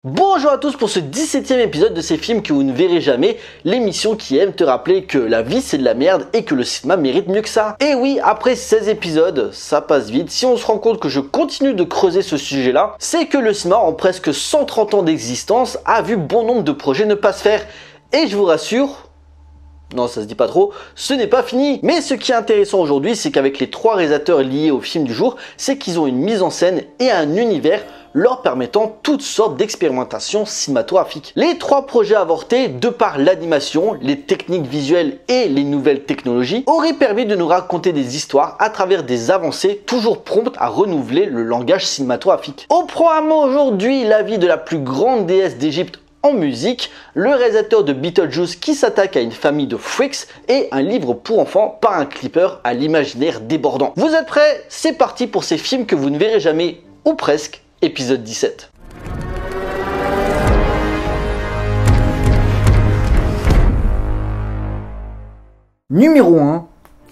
Bonjour à tous pour ce 17e épisode de ces films que vous ne verrez jamais, l'émission qui aime te rappeler que la vie c'est de la merde et que le cinéma mérite mieux que ça. Et oui, après 16 épisodes, ça passe vite. Si on se rend compte que je continue de creuser ce sujet-là, c'est que le cinéma en presque 130 ans d'existence a vu bon nombre de projets ne pas se faire. Et je vous rassure, non, ça se dit pas trop, ce n'est pas fini. Mais ce qui est intéressant aujourd'hui, c'est qu'avec les 3 réalisateurs liés au film du jour, c'est qu'ils ont une mise en scène et un univers leur permettant toutes sortes d'expérimentations cinématographiques. Les 3 projets avortés, de par l'animation, les techniques visuelles et les nouvelles technologies, auraient permis de nous raconter des histoires à travers des avancées toujours promptes à renouveler le langage cinématographique. Au programme aujourd'hui, la vie de la plus grande déesse d'Égypte en musique, le réalisateur de Beetlejuice qui s'attaque à une famille de freaks et un livre pour enfants par un clipper à l'imaginaire débordant. Vous êtes prêts? C'est parti pour ces films que vous ne verrez jamais, ou presque, épisode 17. Numéro 1,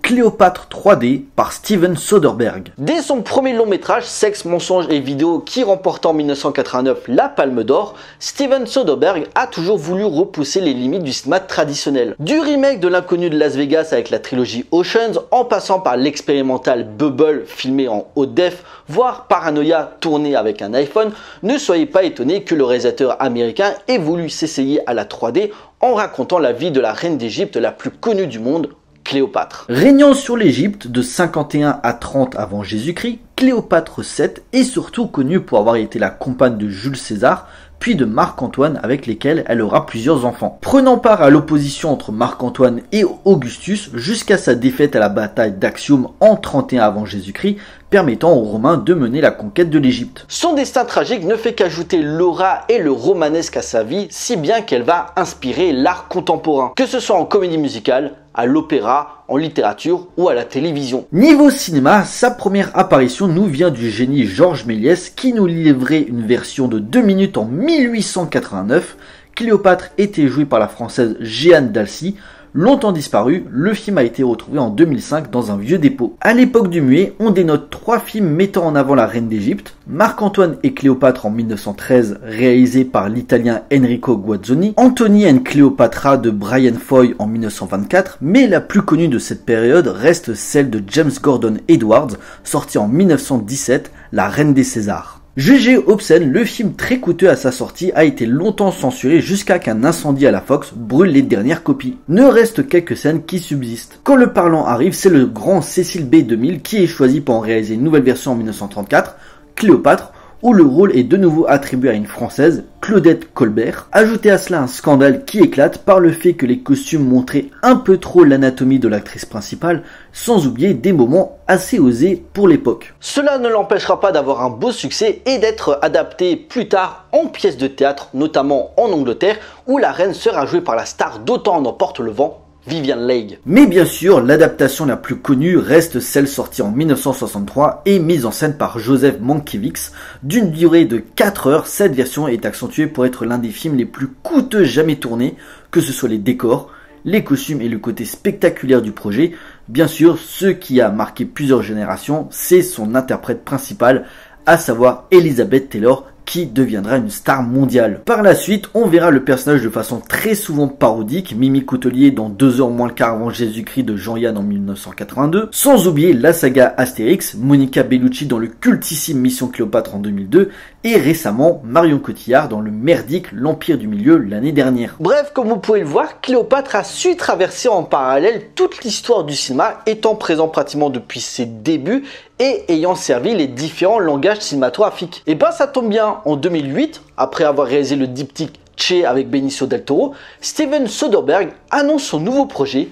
Cléopâtre 3D par Steven Soderbergh. Dès son premier long métrage, Sexe, mensonges et vidéos, qui remporta en 1989 la Palme d'Or, Steven Soderbergh a toujours voulu repousser les limites du cinéma traditionnel. Du remake de l'Inconnu de Las Vegas avec la trilogie Oceans, en passant par l'expérimental Bubble filmé en haute def, voire Paranoia tourné avec un iPhone, ne soyez pas étonnés que le réalisateur américain ait voulu s'essayer à la 3D en racontant la vie de la reine d'Égypte la plus connue du monde, Cléopâtre. Régnant sur l'Égypte de 51 à 30 avant Jésus-Christ, Cléopâtre VII est surtout connue pour avoir été la compagne de Jules César, puis de Marc-Antoine avec lesquels elle aura plusieurs enfants. Prenant part à l'opposition entre Marc-Antoine et Augustus jusqu'à sa défaite à la bataille d'Actium en 31 avant Jésus-Christ, permettant aux Romains de mener la conquête de l'Égypte. Son destin tragique ne fait qu'ajouter l'aura et le romanesque à sa vie, si bien qu'elle va inspirer l'art contemporain, que ce soit en comédie musicale, à l'opéra, en littérature ou à la télévision. Niveau cinéma, sa première apparition nous vient du génie Georges Méliès qui nous livrait une version de 2 minutes en 1889. Cléopâtre était jouée par la française Jeanne Dalcy. Longtemps disparu, le film a été retrouvé en 2005 dans un vieux dépôt. À l'époque du muet, on dénote 3 films mettant en avant la reine d'Égypte, Marc-Antoine et Cléopâtre en 1913, réalisé par l'italien Enrico Guazzoni, Antony and Cleopatra de Brian Foy en 1924, mais la plus connue de cette période reste celle de James Gordon Edwards, sorti en 1917, La Reine des Césars. Jugé obscène, le film très coûteux à sa sortie a été longtemps censuré jusqu'à qu'un incendie à la Fox brûle les dernières copies. Ne reste quelques scènes qui subsistent. Quand le parlant arrive, c'est le grand Cecil B. 2000 qui est choisi pour en réaliser une nouvelle version en 1934, Cléopâtre, où le rôle est de nouveau attribué à une Française, Claudette Colbert. Ajoutez à cela un scandale qui éclate par le fait que les costumes montraient un peu trop l'anatomie de l'actrice principale, sans oublier des moments assez osés pour l'époque. Cela ne l'empêchera pas d'avoir un beau succès et d'être adapté plus tard en pièces de théâtre, notamment en Angleterre, où la reine sera jouée par la star d'Autant en emporte le vent, Vivien Leigh. Mais bien sûr, l'adaptation la plus connue reste celle sortie en 1963 et mise en scène par Joseph Mankiewicz. D'une durée de 4 heures, cette version est accentuée pour être l'un des films les plus coûteux jamais tournés, que ce soit les décors, les costumes et le côté spectaculaire du projet. Bien sûr, ce qui a marqué plusieurs générations, c'est son interprète principal, à savoir Elizabeth Taylor, qui deviendra une star mondiale. Par la suite, on verra le personnage de façon très souvent parodique, Mimi Coutelier dans 2 heures moins le quart avant Jésus-Christ de Jean-Yann en 1982, sans oublier la saga Astérix, Monica Bellucci dans le cultissime Mission Cléopâtre en 2002, et récemment Marion Cotillard dans le merdique L'Empire du Milieu l'année dernière. Bref, comme vous pouvez le voir, Cléopâtre a su traverser en parallèle toute l'histoire du cinéma, étant présent pratiquement depuis ses débuts et ayant servi les différents langages cinématographiques. Et ben ça tombe bien, en 2008, après avoir réalisé le diptyque Che avec Benicio del Toro, Steven Soderbergh annonce son nouveau projet,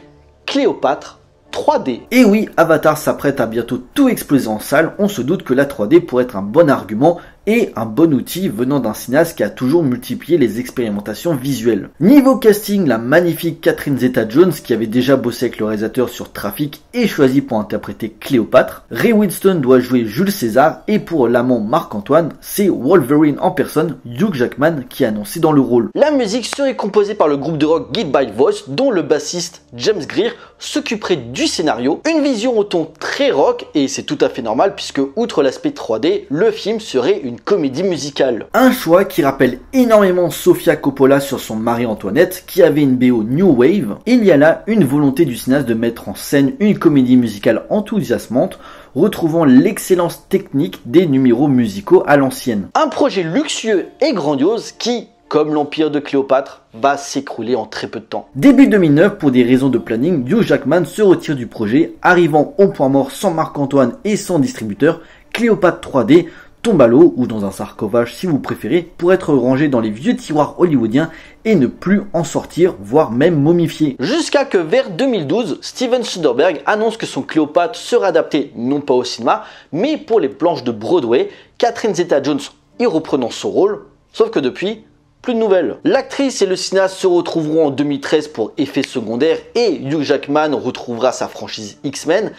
Cléopâtre 3D. Et oui, Avatar s'apprête à bientôt tout exploser en salle, on se doute que la 3D pourrait être un bon argument et un bon outil venant d'un cinéaste qui a toujours multiplié les expérimentations visuelles. Niveau casting, la magnifique Catherine Zeta-Jones, qui avait déjà bossé avec le réalisateur sur Trafic, est choisie pour interpréter Cléopâtre. Ray Winstone doit jouer Jules César, et pour l'amant Marc-Antoine, c'est Wolverine en personne, Hugh Jackman, qui est annoncé dans le rôle. La musique serait composée par le groupe de rock Guided by Voice, dont le bassiste James Greer s'occuperait du scénario. Une vision au ton très rock, et c'est tout à fait normal puisque outre l'aspect 3D, le film serait une une comédie musicale. Un choix qui rappelle énormément Sofia Coppola sur son Marie-Antoinette qui avait une BO New Wave. Il y a là une volonté du cinéaste de mettre en scène une comédie musicale enthousiasmante, retrouvant l'excellence technique des numéros musicaux à l'ancienne. Un projet luxueux et grandiose qui, comme l'Empire de Cléopâtre, va s'écrouler en très peu de temps. Début 2009, pour des raisons de planning, Hugh Jackman se retire du projet, arrivant au point mort sans Marc-Antoine et sans distributeur. Cléopâtre 3D tombe à l'eau, ou dans un sarcophage si vous préférez, pour être rangé dans les vieux tiroirs hollywoodiens et ne plus en sortir, voire même momifié. Jusqu'à que vers 2012, Steven Soderbergh annonce que son Cléopâtre sera adapté non pas au cinéma, mais pour les planches de Broadway, Catherine Zeta-Jones y reprenant son rôle, sauf que depuis, plus de nouvelles. L'actrice et le cinéaste se retrouveront en 2013 pour Effets secondaires et Hugh Jackman retrouvera sa franchise X-Men.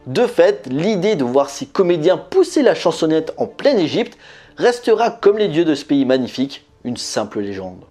De fait, l'idée de voir ces comédiens pousser la chansonnette en pleine Égypte restera, comme les dieux de ce pays magnifique, une simple légende.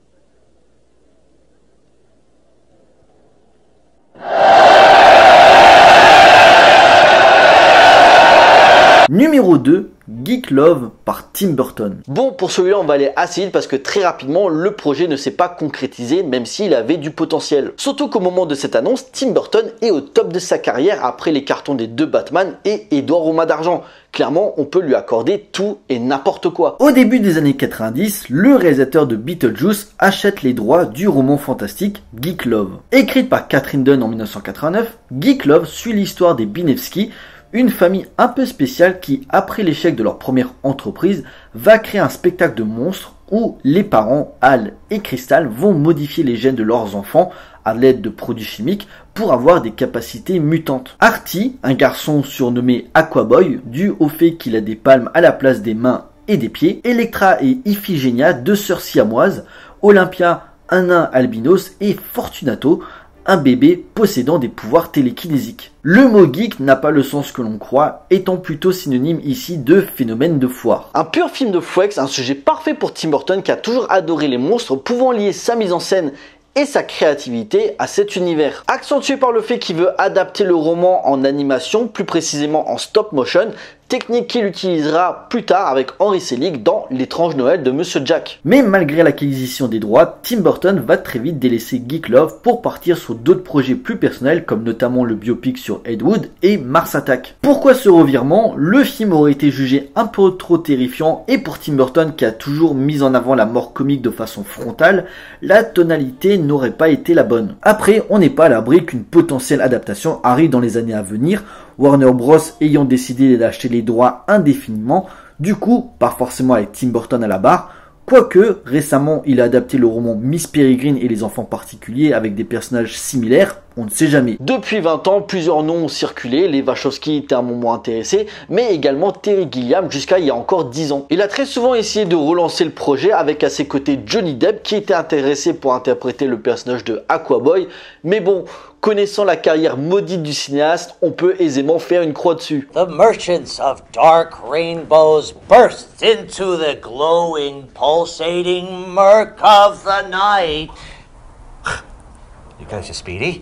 Numéro 2, Geek Love par Tim Burton. Bon, pour celui-là, on va aller assez vite parce que très rapidement, le projet ne s'est pas concrétisé, même s'il avait du potentiel. Surtout qu'au moment de cette annonce, Tim Burton est au top de sa carrière après les cartons des 2 Batman et Édouard aux mains d'argent. Clairement, on peut lui accorder tout et n'importe quoi. Au début des années 90, le réalisateur de Beetlejuice achète les droits du roman fantastique Geek Love. Écrite par Catherine Dunn en 1989, Geek Love suit l'histoire des Binevsky, une famille un peu spéciale qui, après l'échec de leur première entreprise, va créer un spectacle de monstres où les parents, Al et Crystal, vont modifier les gènes de leurs enfants à l'aide de produits chimiques pour avoir des capacités mutantes. Artie, un garçon surnommé Aquaboy, dû au fait qu'il a des palmes à la place des mains et des pieds, Electra et Iphigénia, 2 sœurs siamoises, Olympia, un nain albinos et Fortunato, un bébé possédant des pouvoirs télékinésiques. Le mot geek n'a pas le sens que l'on croit, étant plutôt synonyme ici de phénomène de foire. Un pur film de flex, un sujet parfait pour Tim Burton qui a toujours adoré les monstres, pouvant lier sa mise en scène et sa créativité à cet univers. Accentué par le fait qu'il veut adapter le roman en animation, plus précisément en stop motion, technique qu'il utilisera plus tard avec Henry Selick dans L'étrange Noël de Monsieur Jack. Mais malgré l'acquisition des droits, Tim Burton va très vite délaisser Geek Love pour partir sur d'autres projets plus personnels comme notamment le biopic sur Ed Wood et Mars Attack. Pourquoi ce revirement? Le film aurait été jugé un peu trop terrifiant et pour Tim Burton qui a toujours mis en avant la mort comique de façon frontale, la tonalité n'aurait pas été la bonne. Après, on n'est pas à l'abri qu'une potentielle adaptation arrive dans les années à venir, Warner Bros ayant décidé d'acheter les droits indéfiniment, du coup, pas forcément avec Tim Burton à la barre, quoique récemment il a adapté le roman Miss Peregrine et les enfants particuliers avec des personnages similaires, on ne sait jamais. Depuis 20 ans, plusieurs noms ont circulé, les Wachowski étaient un moment intéressés, mais également Terry Gilliam jusqu'à il y a encore 10 ans. Il a très souvent essayé de relancer le projet avec à ses côtés Johnny Depp qui était intéressé pour interpréter le personnage de Aquaboy, mais bon, connaissant la carrière maudite du cinéaste, on peut aisément faire une croix dessus. The merchants of dark rainbows burst into the glowing, pulsating murk of the night. You guys are speedy.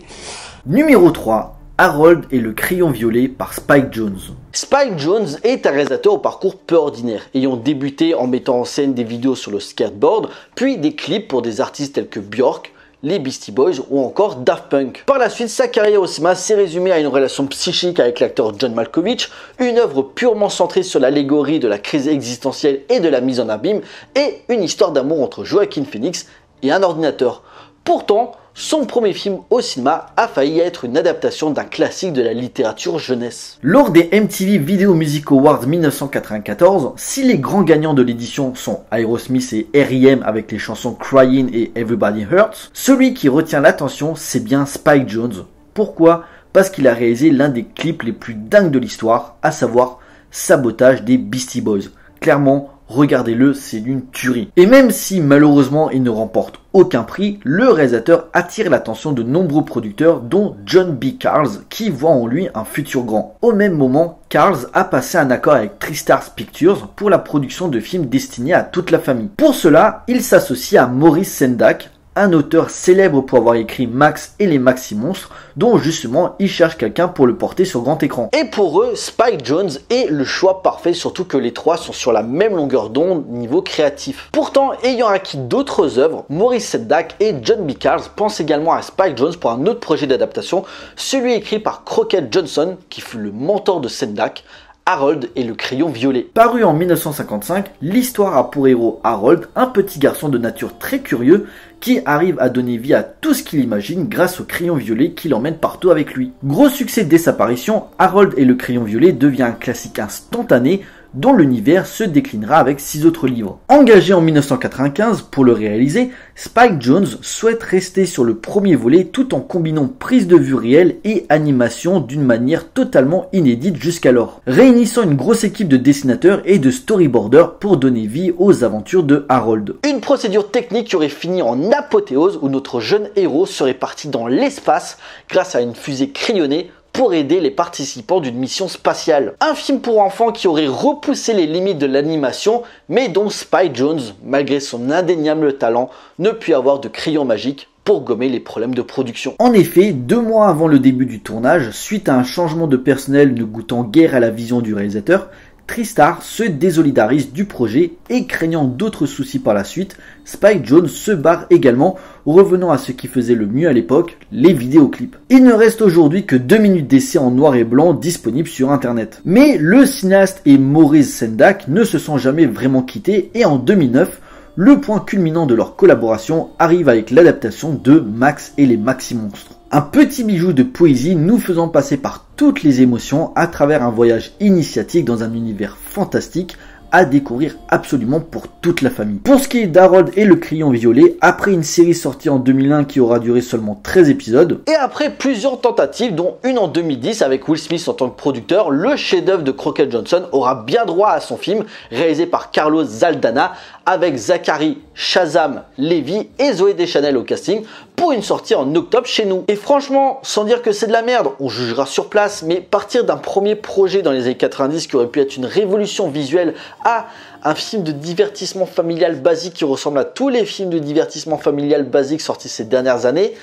Numéro 3, Harold et le crayon violet par Spike Jonze. Spike Jonze est un réalisateur au parcours peu ordinaire, ayant débuté en mettant en scène des vidéos sur le skateboard, puis des clips pour des artistes tels que Björk, les Beastie Boys ou encore Daft Punk. Par la suite, sa carrière au cinéma s'est résumée à une relation psychique avec l'acteur John Malkovich, une œuvre purement centrée sur l'allégorie de la crise existentielle et de la mise en abîme, et une histoire d'amour entre Joaquin Phoenix et un ordinateur. Pourtant, son premier film au cinéma a failli être une adaptation d'un classique de la littérature jeunesse. Lors des MTV Video Music Awards 1994, si les grands gagnants de l'édition sont Aerosmith et R.E.M. avec les chansons Crying et Everybody Hurts, celui qui retient l'attention c'est bien Spike Jonze. Pourquoi? Parce qu'il a réalisé l'un des clips les plus dingues de l'histoire, à savoir Sabotage des Beastie Boys. Clairement, regardez-le, c'est une tuerie. Et même si malheureusement il ne remporte aucun prix, le réalisateur attire l'attention de nombreux producteurs dont John B. Carls qui voit en lui un futur grand. Au même moment, Carls a passé un accord avec TriStar Pictures pour la production de films destinés à toute la famille. Pour cela, il s'associe à Maurice Sendak, un auteur célèbre pour avoir écrit Max et les Maxi-Monstres, dont justement il cherche quelqu'un pour le porter sur grand écran. Et pour eux, Spike Jonze est le choix parfait, surtout que les trois sont sur la même longueur d'onde niveau créatif. Pourtant, ayant acquis d'autres œuvres, Maurice Sendak et John Bicars pensent également à Spike Jonze pour un autre projet d'adaptation, celui écrit par Crockett Johnson, qui fut le mentor de Sendak, Harold et le crayon violet. Paru en 1955, l'histoire a pour héros Harold, un petit garçon de nature très curieux qui arrive à donner vie à tout ce qu'il imagine grâce au crayon violet qui l'emmène partout avec lui. Gros succès dès sa parution, Harold et le crayon violet devient un classique instantané dont l'univers se déclinera avec 6 autres livres. Engagé en 1995 pour le réaliser, Spike Jonze souhaite rester sur le premier volet tout en combinant prise de vue réelle et animation d'une manière totalement inédite jusqu'alors, réunissant une grosse équipe de dessinateurs et de storyboarders pour donner vie aux aventures de Harold. Une procédure technique qui aurait fini en apothéose où notre jeune héros serait parti dans l'espace grâce à une fusée crayonnée pour aider les participants d'une mission spatiale. Un film pour enfants qui aurait repoussé les limites de l'animation, mais dont Spike Jonze, malgré son indéniable talent, ne put avoir de crayon magique pour gommer les problèmes de production. En effet, 2 mois avant le début du tournage, suite à un changement de personnel ne goûtant guère à la vision du réalisateur, Tristar se désolidarise du projet et craignant d'autres soucis par la suite, Spike Jonze se barre également, revenant à ce qui faisait le mieux à l'époque, les vidéoclips. Il ne reste aujourd'hui que 2 minutes d'essai en noir et blanc disponibles sur internet. Mais le cinéaste et Maurice Sendak ne se sont jamais vraiment quittés et en 2009, le point culminant de leur collaboration arrive avec l'adaptation de Max et les Maxi-Monstres. Un petit bijou de poésie nous faisant passer par toutes les émotions à travers un voyage initiatique dans un univers fantastique à découvrir absolument pour toute la famille. Pour ce qui est d'Harold et le crayon violet, après une série sortie en 2001 qui aura duré seulement 13 épisodes, et après plusieurs tentatives, dont une en 2010 avec Will Smith en tant que producteur, le chef-d'œuvre de Crockett Johnson aura bien droit à son film, réalisé par Carlos Zaldana, avec Zachary Shazam Levy et Zoé Deschanel au casting, pour une sortie en octobre chez nous. Et franchement, sans dire que c'est de la merde, on jugera sur place, mais partir d'un premier projet dans les années 90 qui aurait pu être une révolution visuelle à un film de divertissement familial basique qui ressemble à tous les films de divertissement familial basique sortis ces dernières années,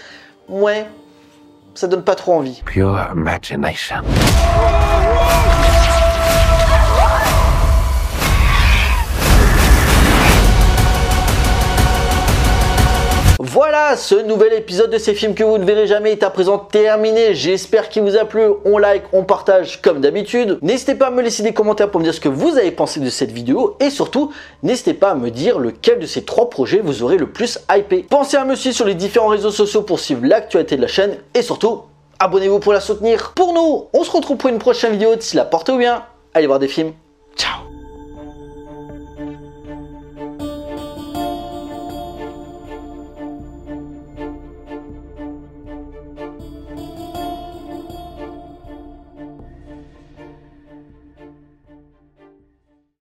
ouais, ça donne pas trop envie. Pure imagination. Voilà, ce nouvel épisode de ces films que vous ne verrez jamais est à présent terminé. J'espère qu'il vous a plu. On like, on partage comme d'habitude. N'hésitez pas à me laisser des commentaires pour me dire ce que vous avez pensé de cette vidéo. Et surtout, n'hésitez pas à me dire lequel de ces 3 projets vous aurez le plus hypé. Pensez à me suivre sur les différents réseaux sociaux pour suivre l'actualité de la chaîne. Et surtout, abonnez-vous pour la soutenir. Pour nous, on se retrouve pour une prochaine vidéo. D'ici là, portez-vous bien. Allez voir des films. Ciao.